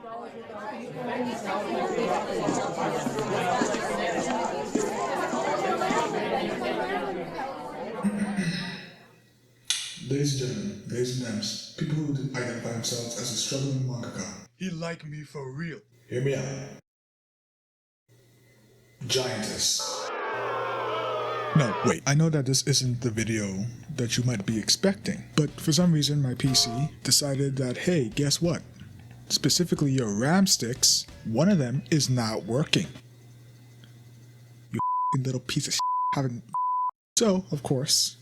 Ladies and gentlemen, ladies and gems, people who identify themselves as a struggling mangaka. He like me for real. Hear me out. Giantess. No, wait, I know that this isn't the video that you might be expecting, but for some reason my PC decided that, hey, guess what? Specifically your RAM sticks, one of them is not working. You little piece of shit haven't. So, of course,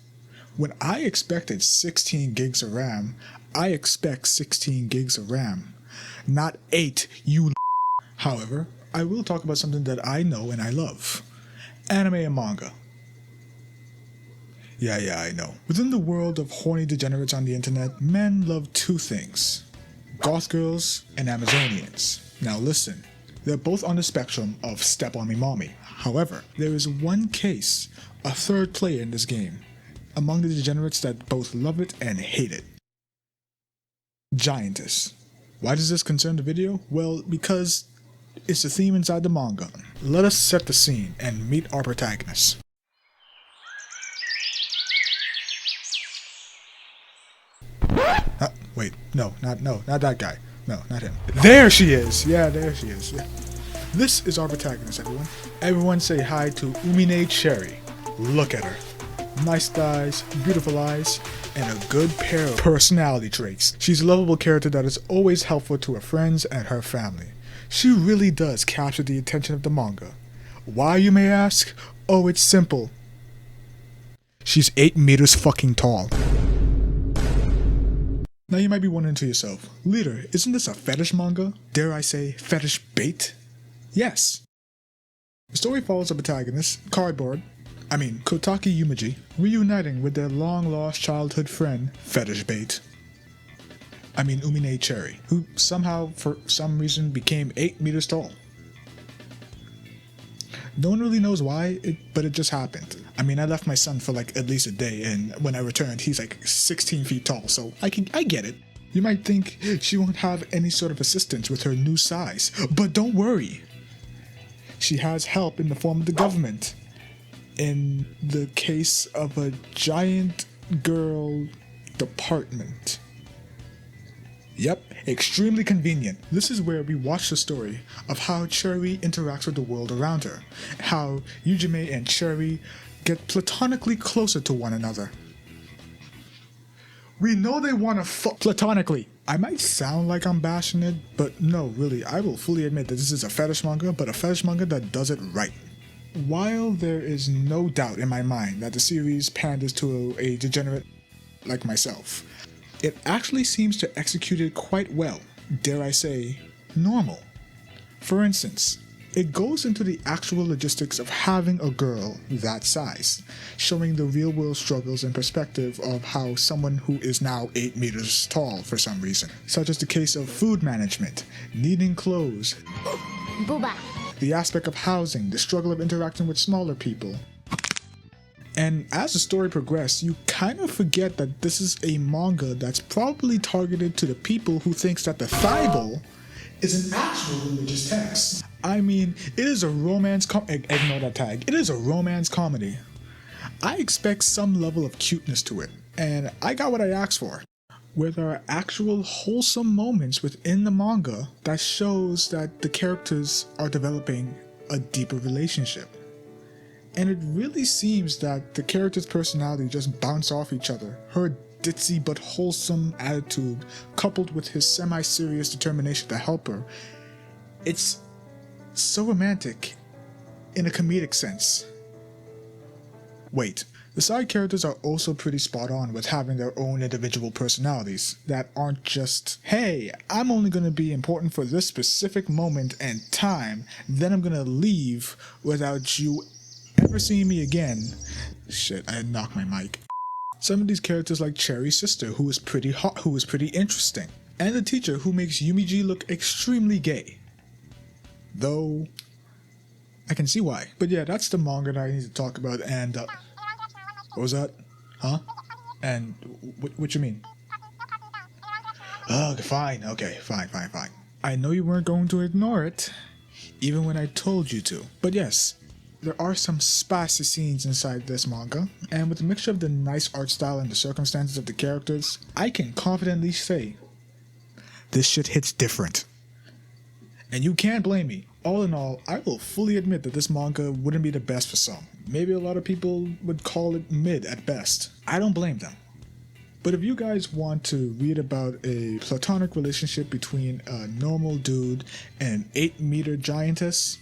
when I expected 16 gigs of RAM, I expect 16 gigs of RAM, not 8, you. However, I will talk about something that I know and I love. Anime and manga. Yeah, I know. Within the world of horny degenerates on the internet, men love two things: goth girls and Amazonians. Now listen, they're both on the spectrum of step on me mommy. However, there is one case, a third player in this game, among the degenerates that both love it and hate it. Giantess. Why does this concern the video? Well, because it's the theme inside the manga. Let us set the scene and meet our protagonist. Wait, not that guy. No, not him. There she is! Yeah, there she is. Yeah. This is our protagonist, everyone. Everyone say hi to Umine Chieri. Look at her. Nice thighs, beautiful eyes, and a good pair of personality traits. She's a lovable character that is always helpful to her friends and her family. She really does capture the attention of the manga. Why, you may ask? Oh, it's simple. She's 8 meters fucking tall. Now you might be wondering to yourself, Leader, isn't this a fetish manga? Dare I say, fetish bait? Yes. The story follows a protagonist, Kotaki Yumeji, reuniting with their long-lost childhood friend, Umine Chieri, who somehow, for some reason, became 8 meters tall. No one really knows why, but it just happened. I left my son for like at least a day, and when I returned, he's like 16 feet tall, so I get it. You might think she won't have any sort of assistance with her new size, but don't worry. She has help in the form of the government. In the case of a giant girl department. Yep, extremely convenient. This is where we watch the story of how Chieri interacts with the world around her, how Yujime and Chieri get platonically closer to one another. We know they want to fuck platonically. I might sound like I'm bashing it, but no, really, I will fully admit that this is a fetish manga, but a fetish manga that does it right. While there is no doubt in my mind that the series panders to a degenerate like myself, it actually seems to execute it quite well, dare I say, normal. For instance, it goes into the actual logistics of having a girl that size, showing the real-world struggles and perspective of how someone who is now 8 meters tall for some reason, such as the case of food management, needing clothes, Booba. The aspect of housing, the struggle of interacting with smaller people. And as the story progresses, you kind of forget that this is a manga that's probably targeted to the people who thinks that the Bible is an actual religious text. It is a romance ignore that tag. It is a romance comedy. I expect some level of cuteness to it, and I got what I asked for. Where there are actual wholesome moments within the manga that shows that the characters are developing a deeper relationship. And it really seems that the characters' personality just bounce off each other. Her ditzy but wholesome attitude, coupled with his semi-serious determination to help her. It's so romantic in a comedic sense. Wait. The side characters are also pretty spot on with having their own individual personalities that aren't just, hey, I'm only going to be important for this specific moment and time, then I'm going to leave without you ever seeing me again. Shit, I had knocked my mic. Some of these characters like Chieri's sister, who is pretty hot, who is pretty interesting, and the teacher who makes Yumiji look extremely gay. Though, I can see why. But yeah, that's the manga that I need to talk about, and what was that? Huh? And what you mean? Oh, fine. Okay, fine. I know you weren't going to ignore it, even when I told you to. But yes, there are some spicy scenes inside this manga, and with a mixture of the nice art style and the circumstances of the characters, I can confidently say this shit hits different. And you can't blame me. All in all, I will fully admit that this manga wouldn't be the best for some. Maybe a lot of people would call it mid at best. I don't blame them. But if you guys want to read about a platonic relationship between a normal dude and an 8-meter giantess,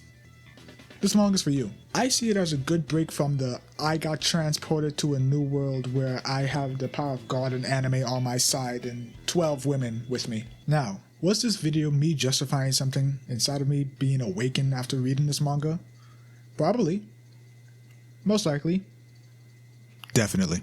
this manga's for you. I see it as a good break from the I got transported to a new world where I have the power of God and anime on my side and 12 women with me. Now, was this video me justifying something inside of me being awakened after reading this manga? Probably. Most likely. Definitely.